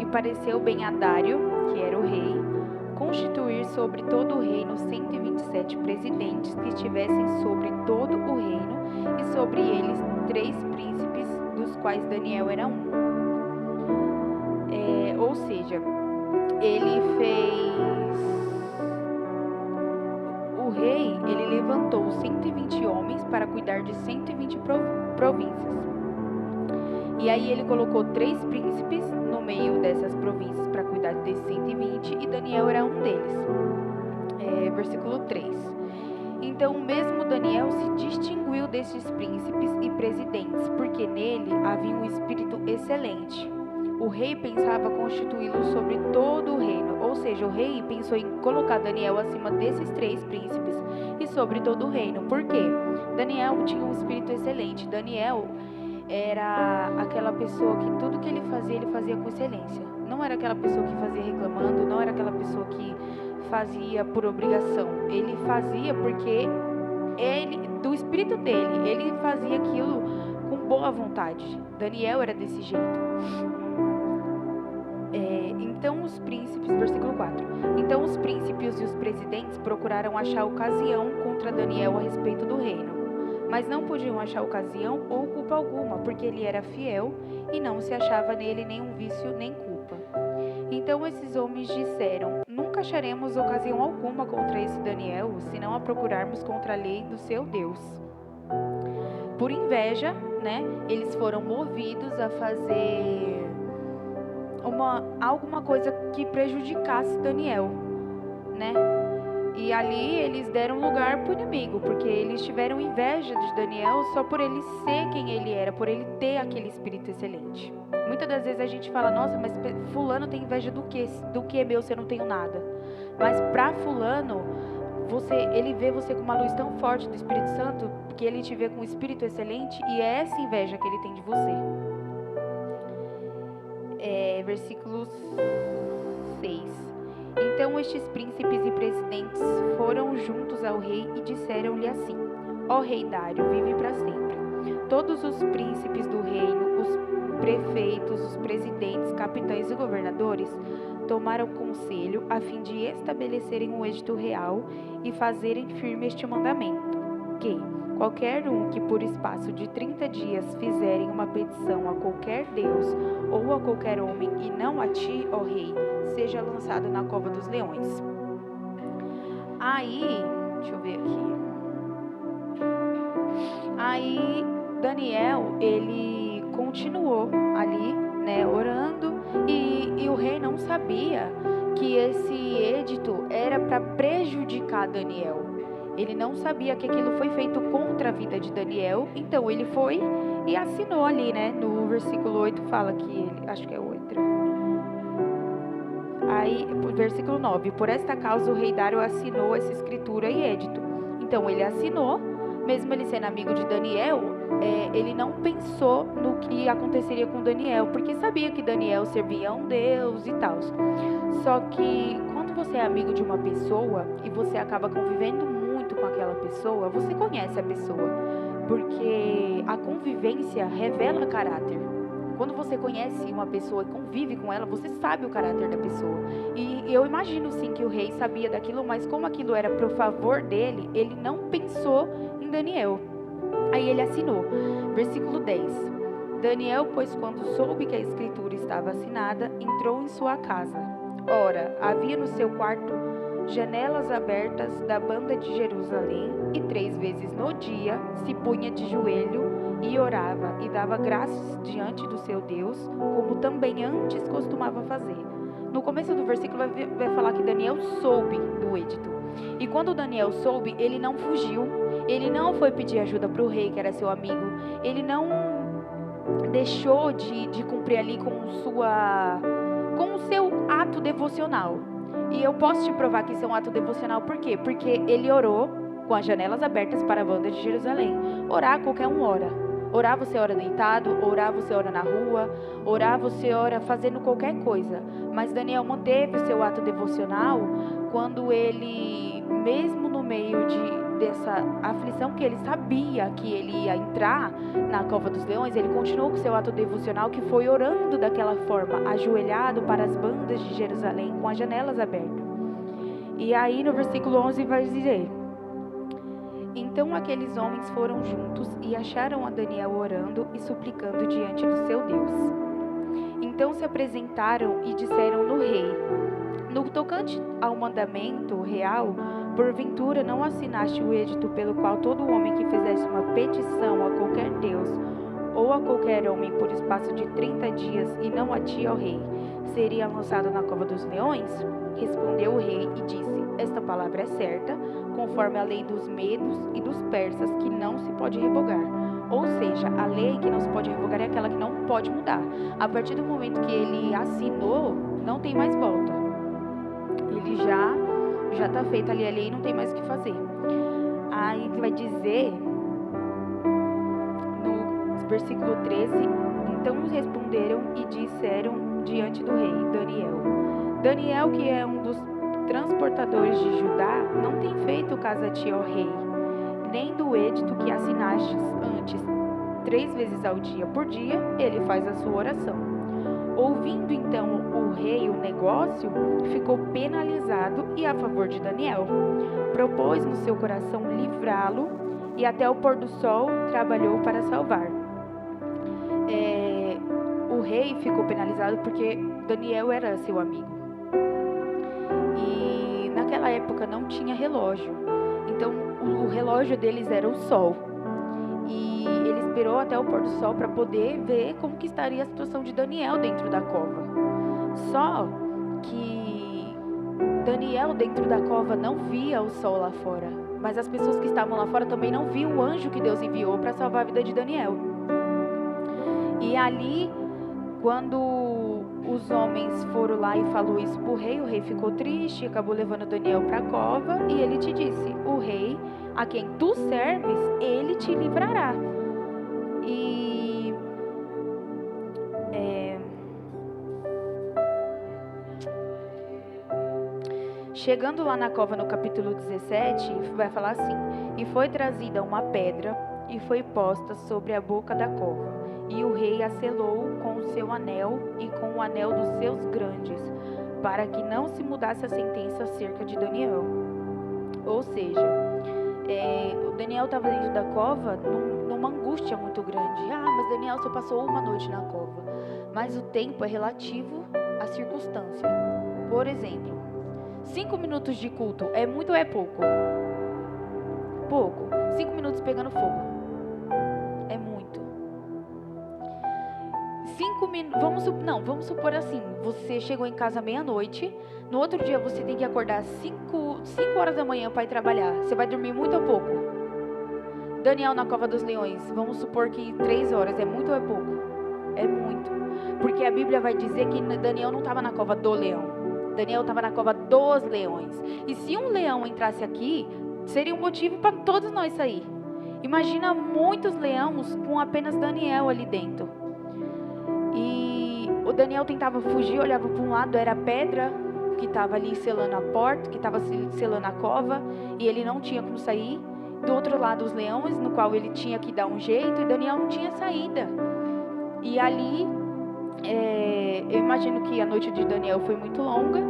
E pareceu bem a Dário, que era o rei, constituir sobre todo o reino 127 presidentes que estivessem sobre todo o reino, e sobre eles 3 príncipes, dos quais Daniel era um. Ou seja, ele fez... O rei, ele levantou 120 homens para cuidar de 120 províncias. E aí ele colocou 3 príncipes no meio dessas províncias para cuidar de 120, e Daniel era um deles. Versículo 3. Então mesmo Daniel se distinguiu desses príncipes e presidentes, porque nele havia um espírito excelente. O rei pensava constituí-lo sobre todo o reino, ou seja, o rei pensou em colocar Daniel acima desses 3 príncipes e sobre todo o reino. Por quê? Daniel tinha um espírito excelente. Daniel era aquela pessoa que tudo que ele fazia com excelência. Não era aquela pessoa que fazia reclamando, não era aquela pessoa que fazia por obrigação. Ele fazia porque do espírito dele, ele fazia aquilo com boa vontade. Daniel era desse jeito. Então os príncipes, versículo 4. Então os príncipes e os presidentes procuraram achar ocasião contra Daniel a respeito do reino, mas não podiam achar ocasião ou culpa alguma, porque ele era fiel e não se achava nele nenhum vício nem culpa. Então esses homens disseram: nunca acharemos ocasião alguma contra esse Daniel, se não a procurarmos contra a lei do seu Deus. Por inveja, eles foram movidos a fazer alguma coisa que prejudicasse Daniel, E ali eles deram lugar para o inimigo, porque eles tiveram inveja de Daniel só por ele ser quem ele era, por ele ter aquele espírito excelente. Muitas das vezes a gente fala: nossa, mas fulano tem inveja do que? Do que meu, se eu não tenho nada? Mas para fulano, ele vê você com uma luz tão forte do Espírito Santo, que ele te vê com um espírito excelente, e é essa inveja que ele tem de você. Versículo 6. Então estes príncipes e presidentes foram juntos ao rei e disseram-lhe assim: ó rei Dário, vive para sempre. Todos os príncipes do reino, os prefeitos, os presidentes, capitães e governadores tomaram conselho a fim de estabelecerem um edito real e fazerem firme este mandamento, que qualquer um que por espaço de 30 dias fizerem uma petição a qualquer Deus ou a qualquer homem e não a ti, ó rei, seja lançado na cova dos leões. Aí, deixa eu ver aqui. Aí Daniel, ele continuou ali, orando, e o rei não sabia que esse edito era para prejudicar Daniel. Ele não sabia que aquilo foi feito contra a vida de Daniel, então ele foi e assinou ali, no versículo 8 fala que ele, acho que é 8. Aí, versículo 9, por esta causa o rei Dário assinou essa escritura e edito. Então ele assinou, mesmo ele sendo amigo de Daniel, ele não pensou no que aconteceria com Daniel, porque sabia que Daniel servia a um Deus e tal. Só que quando você é amigo de uma pessoa e você acaba convivendo muito com aquela pessoa, você conhece a pessoa, porque a convivência revela caráter. Quando você conhece uma pessoa e convive com ela, você sabe o caráter da pessoa. E eu imagino sim que o rei sabia daquilo, mas como aquilo era pro favor dele, ele não pensou em Daniel. Aí ele assinou. Versículo 10. Daniel, pois quando soube que a escritura estava assinada, entrou em sua casa. Ora, havia no seu quarto janelas abertas da banda de Jerusalém, e 3 vezes no dia se punha de joelho e orava e dava graças diante do seu Deus, como também antes costumava fazer. No começo do versículo vai falar que Daniel soube do edito. E quando Daniel soube, ele não fugiu, ele não foi pedir ajuda para o rei, que era seu amigo, ele não deixou de cumprir ali com o seu ato devocional. E eu posso te provar que isso é um ato devocional, por quê? Porque ele orou com as janelas abertas para a banda de Jerusalém. Orar, qualquer um ora. Orar você ora deitado, orar você ora na rua, orar você ora fazendo qualquer coisa. Mas Daniel manteve o seu ato devocional quando ele, mesmo no meio dessa aflição, que ele sabia que ele ia entrar na cova dos leões, ele continuou com seu ato devocional, que foi orando daquela forma, ajoelhado para as bandas de Jerusalém, com as janelas abertas. E aí no versículo 11 vai dizer: então aqueles homens foram juntos e acharam a Daniel orando e suplicando diante do seu Deus. Então se apresentaram e disseram no rei: no tocante ao mandamento real, porventura não assinaste o edito pelo qual todo homem que fizesse uma petição a qualquer Deus ou a qualquer homem por espaço de 30 dias, e não a ti, ó rei, seria lançado na cova dos leões? Respondeu o rei e disse: esta palavra é certa, conforme a lei dos medos e dos persas, que não se pode revogar. Ou seja, a lei que não se pode revogar é aquela que não pode mudar. A partir do momento que ele assinou, não tem mais volta. Ele já está feita ali a lei, não tem mais o que fazer. Aí vai dizer no versículo 13: então responderam e disseram diante do rei Daniel, que é um dos transportadores de Judá, não tem feito caso a ti, ó rei, nem do edito que assinastes antes. 3 vezes ao dia, por dia, ele faz a sua oração. Ouvindo então o rei o negócio, ficou penalizado e a favor de Daniel. Propôs no seu coração livrá-lo e até o pôr do sol trabalhou para salvar. O rei ficou penalizado porque Daniel era seu amigo. E naquela época não tinha relógio. Então o relógio deles era o sol. E ele esperou até o pôr do sol para poder ver como que estaria a situação de Daniel dentro da cova. Só que Daniel dentro da cova não via o sol lá fora, mas as pessoas que estavam lá fora também não viam o anjo que Deus enviou para salvar a vida de Daniel. E ali, quando os homens foram lá e falou isso para o rei ficou triste, acabou levando Daniel para a cova, e ele te disse: o rei a quem tu serves, ele te livrará. E chegando lá na cova, no capítulo 17, vai falar assim: e foi trazida uma pedra e foi posta sobre a boca da cova, e o rei a selou com o seu anel e com o anel dos seus grandes, para que não se mudasse a sentença acerca de Daniel. Ou seja, o Daniel estava dentro da cova numa angústia muito grande. Mas Daniel só passou uma noite na cova. Mas o tempo é relativo à circunstância. Por exemplo, 5 minutos de culto é muito ou é pouco? Pouco. 5 minutos pegando fogo é muito. 5 minutos, vamos supor assim, você chegou em casa meia-noite, no outro dia você tem que acordar 5 horas da manhã para ir trabalhar. Você vai dormir muito ou pouco? Daniel na cova dos leões, vamos supor que 3 horas, é muito ou é pouco? É muito. Porque a Bíblia vai dizer que Daniel não estava na cova do leão. Daniel estava na cova dos leões. E se um leão entrasse aqui, seria um motivo para todos nós sair. Imagina muitos leões com apenas Daniel ali dentro. E o Daniel tentava fugir, olhava para um lado, era a pedra que estava ali selando a porta, que estava selando a cova, e ele não tinha como sair. Do outro lado, os leões, no qual ele tinha que dar um jeito, e Daniel não tinha saída. E ali, eu imagino que a noite de Daniel foi muito longa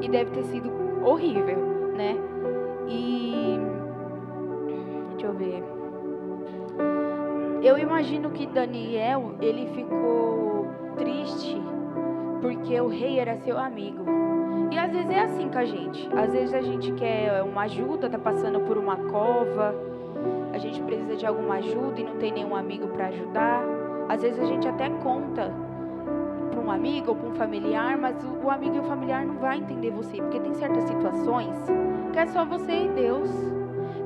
e deve ter sido horrível, né? E deixa eu ver. Eu imagino que Daniel, ele ficou triste porque o rei era seu amigo. E às vezes é assim com a gente. Às vezes a gente quer uma ajuda, tá passando por uma cova, a gente precisa de alguma ajuda e não tem nenhum amigo para ajudar. Às vezes a gente até conta para um amigo ou para um familiar, mas o amigo e o familiar não vai entender você, porque tem certas situações que é só você e Deus.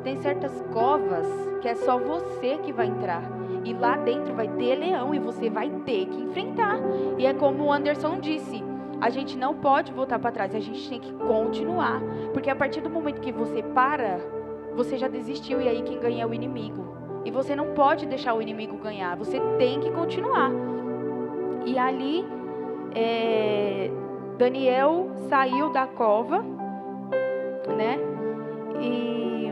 Tem certas covas que é só você que vai entrar. E lá dentro vai ter leão e você vai ter que enfrentar. E é como o Anderson disse, a gente não pode voltar para trás, a gente tem que continuar. Porque a partir do momento que você para, você já desistiu e aí quem ganha é o inimigo. E você não pode deixar o inimigo ganhar, você tem que continuar. E ali, Daniel saiu da cova, né? E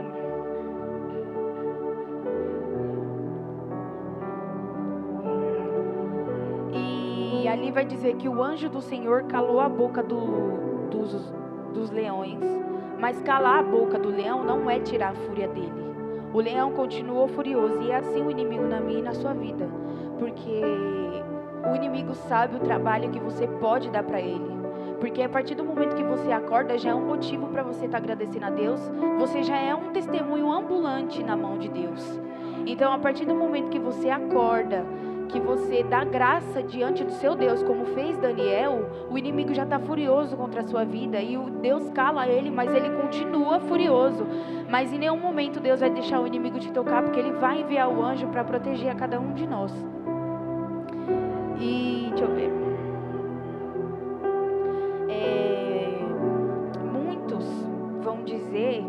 Aí vai dizer que o anjo do Senhor calou a boca dos leões. Mas calar a boca do leão não é tirar a fúria dele. O leão continuou furioso, e é assim o inimigo na minha e na sua vida. Porque o inimigo sabe o trabalho que você pode dar para ele. Porque a partir do momento que você acorda, já é um motivo para você estar agradecendo a Deus. Você já é um testemunho ambulante na mão de Deus. Então, a partir do momento que você acorda, que você dá graça diante do seu Deus, como fez Daniel, o inimigo já está furioso contra a sua vida, e o Deus cala ele, mas ele continua furioso. Mas em nenhum momento Deus vai deixar o inimigo te tocar, porque ele vai enviar o anjo para proteger a cada um de nós. E deixa eu ver. Muitos vão dizer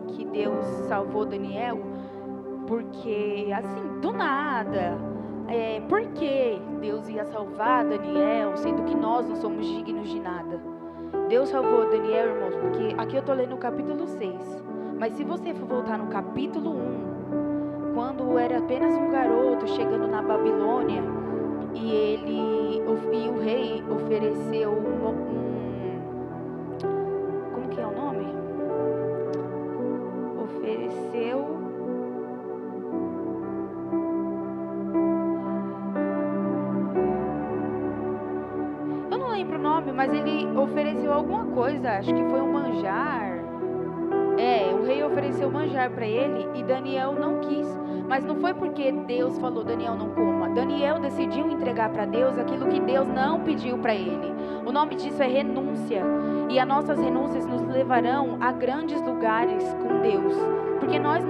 que Deus salvou Daniel porque, assim, do nada. Por que Deus ia salvar Daniel, sendo que nós não somos dignos de nada? Deus salvou Daniel, irmãos, porque aqui eu estou lendo o capítulo 6. Mas se você for voltar no capítulo 1, quando era apenas um garoto chegando na Babilônia, e o rei ofereceu como que é o nome? Eu não lembro o nome, mas ele ofereceu alguma coisa, acho que foi um manjar. O rei ofereceu manjar para ele e Daniel não quis. Mas não foi porque Deus falou, Daniel não coma. Daniel decidiu entregar para Deus aquilo que Deus não pediu para ele. O nome disso é renúncia. E as nossas renúncias nos levarão a grandes lugares com Deus. Porque nós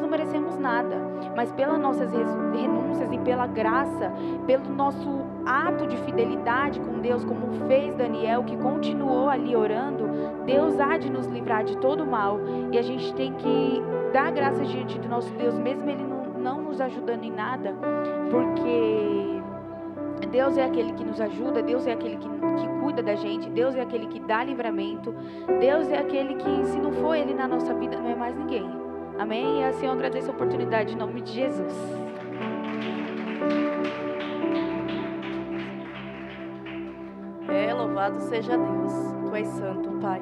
não merecemos nada. Mas pelas nossas renúncias e pela graça, pelo nosso ato de fidelidade com Deus, como fez Daniel, que continuou ali orando, Deus há de nos livrar de todo mal. E a gente tem que dar graças diante do nosso Deus, mesmo Ele não nos ajudando em nada, porque Deus é aquele que nos ajuda, Deus é aquele que cuida da gente, Deus é aquele que dá livramento, Deus é aquele que, se não for Ele na nossa vida, não é mais ninguém. Amém? E assim eu agradeço a oportunidade em nome de Jesus. Louvado seja Deus. Tu és santo, Pai.